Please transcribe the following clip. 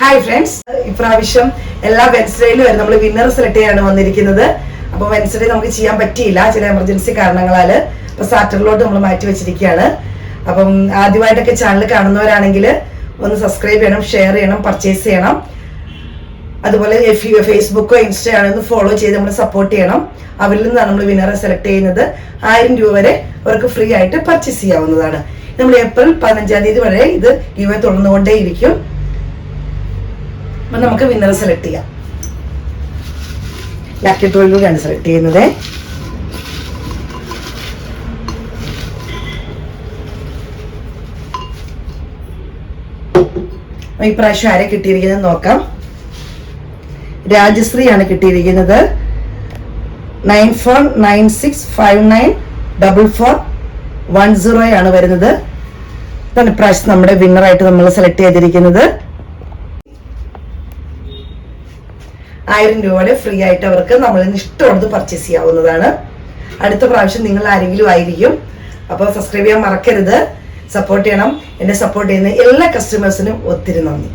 Hi friends, ഇപ്രാവശ്യം എല്ലാ വെൻസ്ഡേയിലും വരെ നമ്മൾ വിന്നർ സെലക്ട് ചെയ്യാനാണ് വന്നിരിക്കുന്നത്. അപ്പോൾ വെൻസ്ഡേ നമുക്ക് ചെയ്യാൻ പറ്റിയില്ല, ചില എമർജൻസി കാരണങ്ങളാൽ. അപ്പോൾ സാറ്റർഡേയിലോട്ട് നമ്മൾ മാറ്റി വെച്ചിരിക്കുകയാണ്. അപ്പം ആദ്യമായിട്ടൊക്കെ ചാനൽ കാണുന്നവരാണെങ്കിൽ ഒന്ന് സബ്സ്ക്രൈബ് ചെയ്യണം, ഷെയർ ചെയ്യണം, പർച്ചേസ് ചെയ്യണം. അതുപോലെ ഫേസ്ബുക്കോ ഇൻസ്റ്റോ ആണെന്ന് ഫോളോ ചെയ്ത് നമ്മൾ സപ്പോർട്ട് ചെയ്യണം. അവരിൽ നിന്നാണ് നമ്മൾ വിന്നറെ സെലക്ട് ചെയ്യുന്നത്. 1000 രൂപ വരെ അവർക്ക് ഫ്രീ ആയിട്ട് പർച്ചേസ് ചെയ്യാവുന്നതാണ്. നമ്മൾ ഏപ്രിൽ 15-ാം തീയതി വരെ ഇത് ഗിവ് തുടർന്നുകൊണ്ടേയിരിക്കും. അപ്പം നമുക്ക് വിന്നറെ സെലക്ട് ചെയ്യാം. ലക്കി ഡ്രോയിലൂടെയാണ് സെലക്ട് ചെയ്യുന്നത്. ഈ പ്രാവശ്യം ആരെ കിട്ടിയിരിക്കുന്നത് നോക്കാം. രാജശ്രീയാണ് കിട്ടിയിരിക്കുന്നത്. 9496594410 ആണ് വരുന്നത്. ഇതാണ് ഇപ്രാവശ്യം നമ്മുടെ വിന്നറായിട്ട് നമ്മൾ സെലക്ട് ചെയ്തിരിക്കുന്നത്. 1000 രൂപയുടെ ഫ്രീ ആയിട്ട് അവർക്ക് നമ്മളിൽ നിന്ന് ഇഷ്ടമുള്ളത് പർച്ചേസ് ചെയ്യാവുന്നതാണ്. അടുത്ത പ്രാവശ്യം നിങ്ങൾ ആരെങ്കിലും ആയിരിക്കും. അപ്പോൾ സബ്സ്ക്രൈബ് ചെയ്യാൻ മറക്കരുത്, സപ്പോർട്ട് ചെയ്യണം. എന്നെ സപ്പോർട്ട് ചെയ്യുന്ന എല്ലാ കസ്റ്റമേഴ്സിനും ഒത്തിരി നന്ദി.